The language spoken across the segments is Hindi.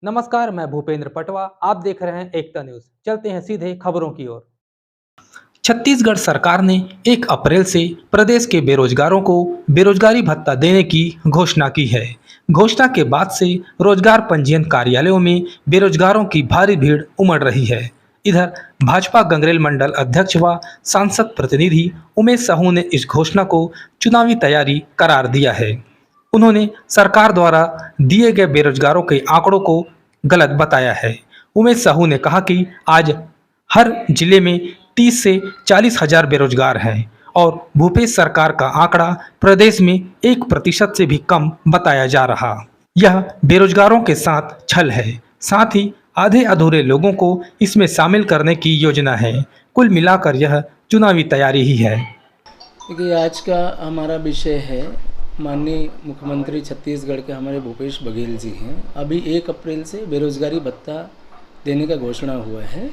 नमस्कार, मैं भूपेंद्र पटवा। आप देख रहे हैं एकता न्यूज। चलते हैं सीधे खबरों की ओर। छत्तीसगढ़ सरकार ने 1 अप्रैल से प्रदेश के बेरोजगारों को बेरोजगारी भत्ता देने की घोषणा की है। घोषणा के बाद से रोजगार पंजीयन कार्यालयों में बेरोजगारों की भारी भीड़ उमड़ रही है। इधर भाजपा गंगरेल मंडल अध्यक्ष व सांसद प्रतिनिधि उमेश साहू ने इस घोषणा को चुनावी तैयारी करार दिया है। उन्होंने सरकार द्वारा दिए गए बेरोजगारों के आंकड़ों को गलत बताया है। उमेश साहू ने कहा कि आज हर जिले में 30 से 40 हजार बेरोजगार हैं और भूपेश सरकार का आंकड़ा प्रदेश में 1% से भी कम बताया जा रहा। यह बेरोजगारों के साथ छल है। साथ ही आधे अधूरे लोगों को इसमें शामिल करने की योजना है। कुल मिलाकर यह चुनावी तैयारी ही है। देखिए, आज का हमारा विषय है माननीय मुख्यमंत्री छत्तीसगढ़ के हमारे भूपेश बघेल जी हैं। अभी 1 अप्रैल से बेरोजगारी भत्ता देने का घोषणा हुआ है।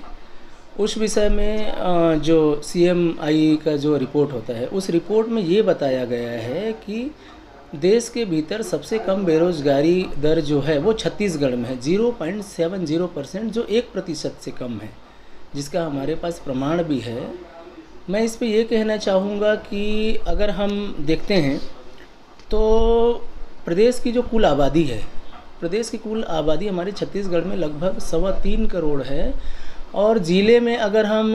उस विषय में जो CMI का जो रिपोर्ट होता है, उस रिपोर्ट में ये बताया गया है कि देश के भीतर सबसे कम बेरोजगारी दर जो है वो छत्तीसगढ़ में है, 0.70%, जो 1% से कम है, जिसका हमारे पास प्रमाण भी है। मैं इस पे ये कहना चाहूँगा कि अगर हम देखते हैं तो प्रदेश की जो कुल आबादी है, प्रदेश की कुल आबादी हमारे छत्तीसगढ़ में लगभग 3.25 करोड़ है। और ज़िले में अगर हम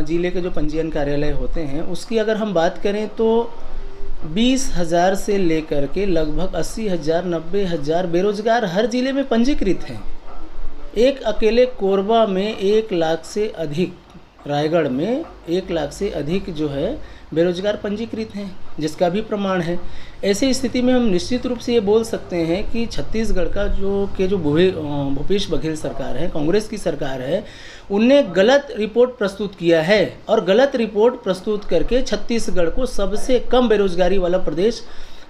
ज़िले के जो पंजीयन कार्यालय होते हैं उसकी अगर हम बात करें तो 20,000 से लेकर के लगभग 80,000 90,000 बेरोजगार हर ज़िले में पंजीकृत हैं। एक अकेले कोरबा में 1 लाख से अधिक, रायगढ़ में 1 लाख से अधिक जो है बेरोजगार पंजीकृत हैं, जिसका भी प्रमाण है। ऐसी स्थिति में हम निश्चित रूप से ये बोल सकते हैं कि छत्तीसगढ़ का जो भूपेश बघेल सरकार है, कांग्रेस की सरकार है, उनने गलत रिपोर्ट प्रस्तुत किया है और गलत रिपोर्ट प्रस्तुत करके छत्तीसगढ़ को सबसे कम बेरोजगारी वाला प्रदेश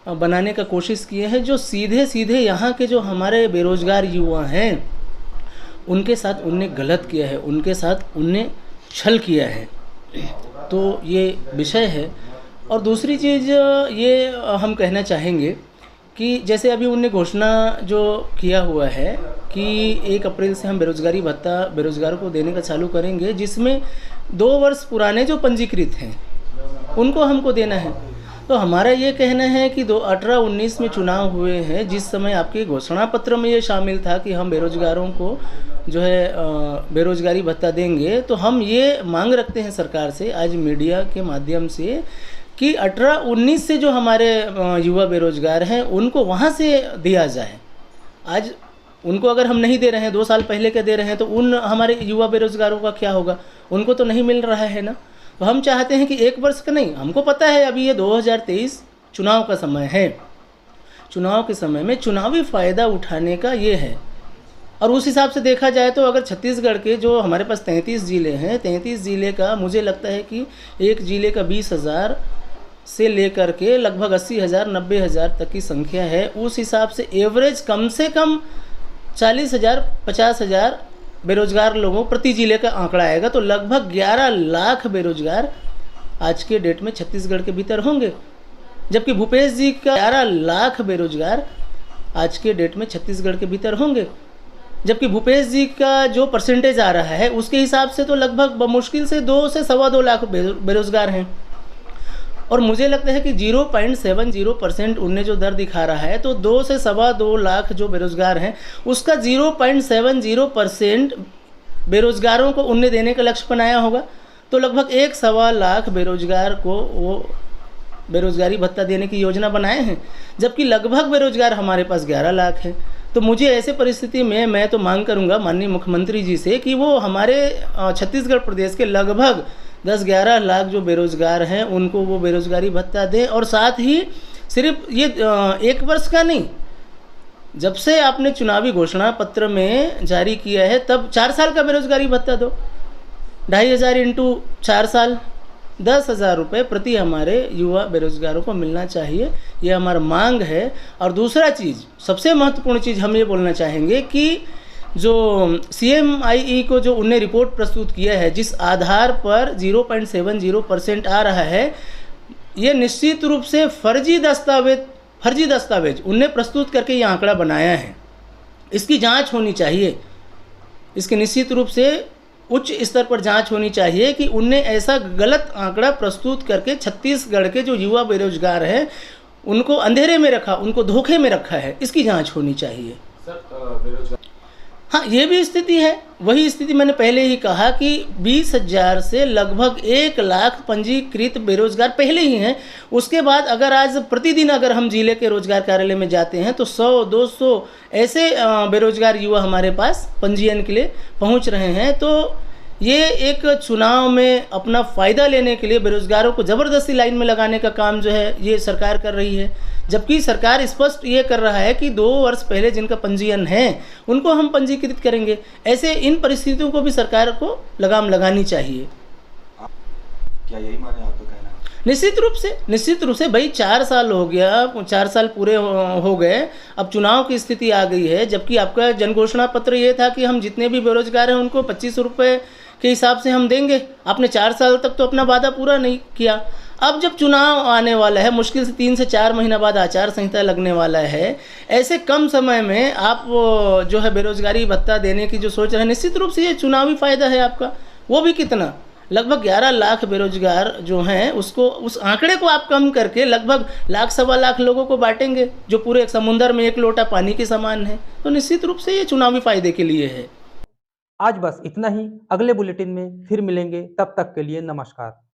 बनाने का कोशिश किए हैं। जो सीधे सीधे यहाँ के जो हमारे बेरोजगार युवा हैं उनके साथ उनने गलत किया है, उनके साथ उनने छल किया है। तो ये विषय है। और दूसरी चीज़ ये हम कहना चाहेंगे कि जैसे अभी उनने घोषणा जो किया हुआ है कि 1 अप्रैल से हम बेरोजगारी भत्ता बेरोजगारों को देने का चालू करेंगे, जिसमें 2 वर्ष पुराने जो पंजीकृत हैं उनको हमको देना है। तो हमारा ये कहना है कि 2018-19 में चुनाव हुए हैं, जिस समय आपके घोषणा पत्र में ये शामिल था कि हम बेरोजगारों को जो है बेरोजगारी भत्ता देंगे, तो हम ये मांग रखते हैं सरकार से आज मीडिया के माध्यम से कि 18-19 से जो हमारे युवा बेरोजगार हैं उनको वहाँ से दिया जाए। आज उनको अगर हम नहीं दे रहे हैं, 2 साल पहले के दे रहे हैं, तो उन हमारे युवा बेरोजगारों का क्या होगा? उनको तो नहीं मिल रहा है ना। तो हम चाहते हैं कि 1 वर्ष का नहीं, हमको पता है अभी ये 2023 चुनाव का समय है, चुनाव के समय में चुनावी फ़ायदा उठाने का ये है। और उस हिसाब से देखा जाए तो अगर छत्तीसगढ़ के जो हमारे पास 33 ज़िले हैं, 33 ज़िले का मुझे लगता है कि एक ज़िले का 20,000 से लेकर के लगभग 80,000 90,000 तक की संख्या है। उस हिसाब से एवरेज कम से कम 40,000 50,000 बेरोजगार लोगों प्रति ज़िले का आंकड़ा आएगा। तो लगभग 11 लाख बेरोजगार आज के डेट में छत्तीसगढ़ के भीतर होंगे, जबकि भूपेश जी का 11 लाख बेरोजगार आज के डेट में छत्तीसगढ़ के भीतर होंगे। जबकि भूपेश जी का जो परसेंटेज आ रहा है उसके हिसाब से तो लगभग बमुश्किल से 2 से 2.25 लाख बेरोजगार हैं। और मुझे लगता है कि 0.70% उनने जो दर दिखा रहा है, तो 2 से 2.25 लाख जो बेरोजगार हैं उसका 0.70% बेरोजगारों को उनने देने का लक्ष्य बनाया होगा। तो लगभग 1.25 लाख बेरोजगार को वो बेरोजगारी भत्ता देने की योजना बनाए हैं, जबकि लगभग बेरोजगार हमारे पास 11 लाख हैं। तो मुझे ऐसे परिस्थिति में मैं तो मांग करूंगा माननीय मुख्यमंत्री जी से कि वो हमारे छत्तीसगढ़ प्रदेश के लगभग 10-11 लाख जो बेरोजगार हैं उनको वो बेरोजगारी भत्ता दें। और साथ ही सिर्फ ये 1 वर्ष का नहीं, जब से आपने चुनावी घोषणा पत्र में जारी किया है तब 4 साल का बेरोजगारी भत्ता दो। 2,500 इंटू 4 साल 10,000 रुपये प्रति हमारे युवा बेरोजगारों को मिलना चाहिए, ये हमारा मांग है। और दूसरा चीज़, सबसे महत्वपूर्ण चीज़ हम ये बोलना चाहेंगे कि जो CMI को जो उनने रिपोर्ट प्रस्तुत किया है, जिस आधार पर 0.70% आ रहा है, ये निश्चित रूप से फर्जी दस्तावेज उनने प्रस्तुत करके ये आंकड़ा बनाया है। इसकी जांच होनी चाहिए। इसकी निश्चित रूप से उच्च स्तर पर जांच होनी चाहिए कि उनने ऐसा गलत आंकड़ा प्रस्तुत करके छत्तीसगढ़ के जो युवा बेरोजगार हैं उनको अंधेरे में रखा, उनको धोखे में रखा है। इसकी जांच होनी चाहिए। हाँ, ये भी स्थिति है। वही स्थिति मैंने पहले ही कहा कि 20,000 से लगभग 1 लाख पंजीकृत बेरोजगार पहले ही हैं। उसके बाद अगर आज प्रतिदिन अगर हम जिले के रोजगार कार्यालय में जाते हैं तो 100-200 ऐसे बेरोजगार युवा हमारे पास पंजीयन के लिए पहुंच रहे हैं। तो ये एक चुनाव में अपना फ़ायदा लेने के लिए बेरोजगारों को ज़बरदस्ती लाइन में लगाने का काम जो है ये सरकार कर रही है। जबकि सरकार स्पष्ट ये कर रहा है कि 2 वर्ष पहले जिनका पंजीयन है उनको हम पंजीकृत करेंगे। ऐसे इन परिस्थितियों को भी सरकार को लगाम लगानी चाहिए। क्या यही माने आपका कहना है? निश्चित रूप से भाई 4 साल हो गया, 4 साल पूरे हो गए, अब चुनाव की स्थिति आ गई है। जबकि आपका जन घोषणा पत्र ये था कि हम जितने भी बेरोजगार हैं उनको 25 रुपये के हिसाब से हम देंगे। आपने 4 साल तक तो अपना वादा पूरा नहीं किया। अब जब चुनाव आने वाला है, मुश्किल से 3 से 4 महीना बाद आचार संहिता लगने वाला है, ऐसे कम समय में आप जो है बेरोजगारी भत्ता देने की जो सोच रहे हैं, निश्चित रूप से ये चुनावी फ़ायदा है आपका। वो भी कितना, लगभग 11 लाख बेरोजगार जो हैं उसको, उस आंकड़े को आप कम करके लगभग 1-1.25 लाख लोगों को बांटेंगे जो पूरे समुंदर में एक लोटा पानी के समान है। तो निश्चित रूप से ये चुनावी फ़ायदे के लिए है। आज बस इतना ही। अगले बुलेटिन में फिर मिलेंगे, तब तक के लिए नमस्कार।